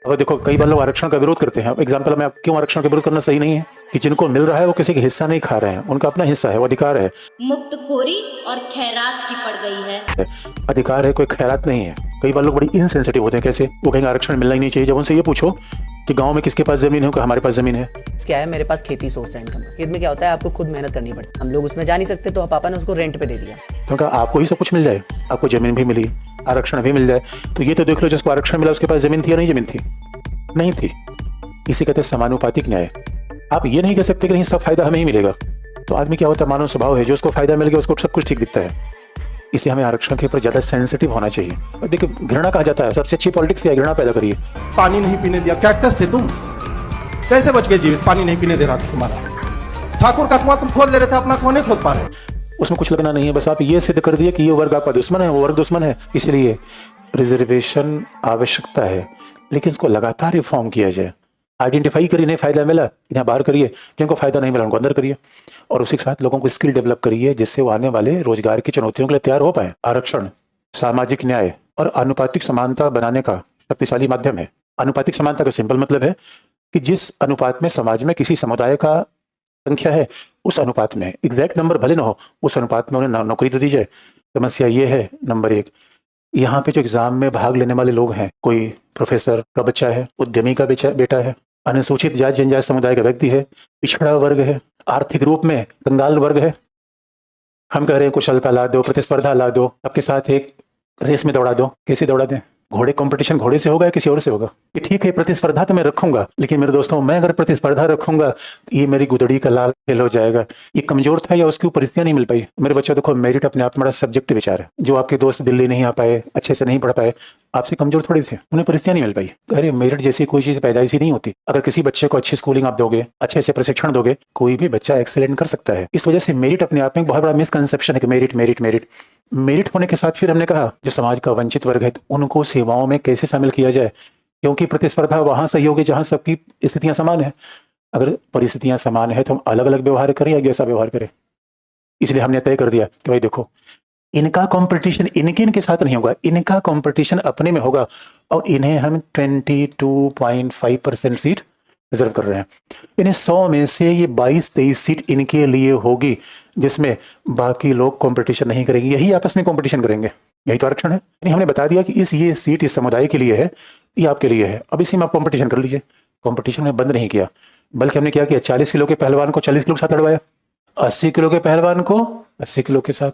अब देखो कई बार लोग आरक्षण का विरोध करते हैं। एग्जाम्पल में, क्यों आरक्षण का विरोध करना सही नहीं है कि जिनको मिल रहा है वो किसी का हिस्सा नहीं खा रहे हैं, उनका अपना हिस्सा है, वो अधिकार है। मुक्तखोरी और खैरात की पड़ गई है। अधिकार है, कोई खैरात नहीं है। कई बार लोग बड़ी इनसेंसिटिव होते हैं। कैसे? वो कहेंगे आरक्षण मिलना ही नहीं चाहिए। जब उनसे ये पूछो कि गांव में किसके पास जमीन है, कि हमारे पास जमीन है। क्या है, मेरे पास खेती सोर्स है इनकम। खेत में क्या होता है, आपको खुद मेहनत करनी पड़ती है। हम लोग उसमें जा नहीं सकते, तो पापा ने उसको रेंट पे दे दिया। क्योंकि आपको ही सब कुछ मिल जाए, आपको जमीन भी मिली, आरक्षण भी मिल जाए, तो ये तो देख लो जिसको आरक्षण मिला उसके पास जमीन थी या नहीं जमीन थी? नहीं थी। इसी कहते हैं समानुपातिक न्याय। आप ये नहीं कह सकते कि नहीं सब फायदा हमें ही मिलेगा। तो आदमी क्या होता है, मानव स्वभाव है, जो उसको फायदा मिल गया उसको सब कुछ ठीक दिखता है। इसलिए हमें आरक्षण के ऊपर ज्यादा सेंसिटिव होना चाहिए। और देखिए, घृणा कहा जाता है, सबसे अच्छी पॉलिटिक्स क्या है? घृणा पैदा करिए। पानी नहीं पीने दिया, कैक्टस थे तुम, कैसे बच गए जीवित? पानी नहीं पीने दे रहा था तुम्हारा ठाकुर का कुआं, तुम खोद ले रहे थे, अपना कुआं नहीं खोद पा रहे। उसमें कुछ लगना नहीं है, बस आप ये सिद्ध कर दिए कि ये वर्ग आपका दुश्मन है, वो वर्ग दुश्मन है। इसलिए रिजर्वेशन आवश्यकता है, लेकिन इसको लगातार रिफॉर्म किया जाए। आइडेंटिफाई करिए, नहीं फायदा मिला इन्हें बाहर करिए, जिनको फायदा नहीं मिला उनको अंदर करिए, और उसी के साथ लोगों को स्किल डेवलप करिए जिससे वो आने वाले रोजगार की चुनौतियों के लिए तैयार हो पाए। आरक्षण सामाजिक न्याय और आनुपातिक समानता बनाने का शक्तिशाली माध्यम है। आनुपातिक समानता का सिंपल मतलब है कि जिस अनुपात में समाज में किसी समुदाय का संख्या है, उस अनुपात में, एग्जैक्ट नंबर भले ना हो, उस अनुपात में उन्हें नौकरी तो दी जाए। समस्या ये है, नंबर एक, यहाँ पे जो एग्जाम में भाग लेने वाले लोग हैं, कोई प्रोफेसर का बच्चा है, उद्यमी का बेटा है, अनुसूचित जाति जनजाति समुदाय का व्यक्ति है, पिछड़ा वर्ग है, आर्थिक रूप में कंगाल वर्ग है। हम कह रहे हैं कुशलता ला दो, प्रतिस्पर्धा ला दो, सबके साथ एक रेस में दौड़ा दो। कैसे दौड़ा दें? घोड़े कंपटीशन घोड़े से होगा या किसी और से होगा? कि ठीक है प्रतिस्पर्धा तो मैं रखूंगा, लेकिन मेरे दोस्तों मैं अगर प्रतिस्पर्धा रखूंगा ये मेरी गुदड़ी का लाल खेल हो जाएगा। ये कमजोर था या उसकी परिस्थितियां नहीं मिल पाई? मेरे बच्चों देखो, मेरिट अपने आप में बड़ा सब्जेक्टिव विचार है। जो आपके दोस्त दिल्ली नहीं आ पाए, अच्छे से नहीं पढ़ पाए, आपसे कमजोर थोड़ी थे, उन्हें परिस्थितियां नहीं मिल पाई। अरे मेरिट जैसी कोई चीज पैदाइशी नहीं होती। अगर किसी बच्चे को अच्छी स्कूलिंग आप दोगे, अच्छे से प्रशिक्षण दोगे, कोई भी बच्चा एक्सेलेंट कर सकता है। इस वजह से मेरिट अपने आप में बहुत बड़ा मिसकंसेप्शन है कि मेरिट मेरिट मेरिट मेरिट होने के साथ फिर हमने कहा जो समाज का वंचित वर्ग है तो उनको सेवाओं में कैसे शामिल किया जाए, क्योंकि प्रतिस्पर्धा वहां सही होगी जहां सबकी स्थितियां समान है। अगर परिस्थितियां समान है तो हम अलग अलग व्यवहार करें या जैसा व्यवहार करें। इसलिए हमने तय कर दिया कि भाई देखो, इनका कंपटीशन इनके साथ नहीं होगा, इनका कंपटीशन अपने में होगा, और इन्हें हम 22.5% सीट रिजर्व कर रहे हैं। इन्हें 100 में से ये 22-23 सीट इनके लिए होगी, जिसमें बाकी लोग कंपटीशन नहीं करेंगे, यही आपस में कंपटीशन करेंगे। यही तो आरक्षण है। यानी हमने बता दिया कि ये सीट इस समुदाय के लिए है, ये आपके लिए है, अब इसी में आप कंपटीशन कर लीजिए। कंपटीशन में बंद नहीं किया, बल्कि हमने क्या किया, 40 किलो के पहलवान को 40 किलो के साथ लड़वाया, 80 किलो के पहलवान को 80 किलो के साथ।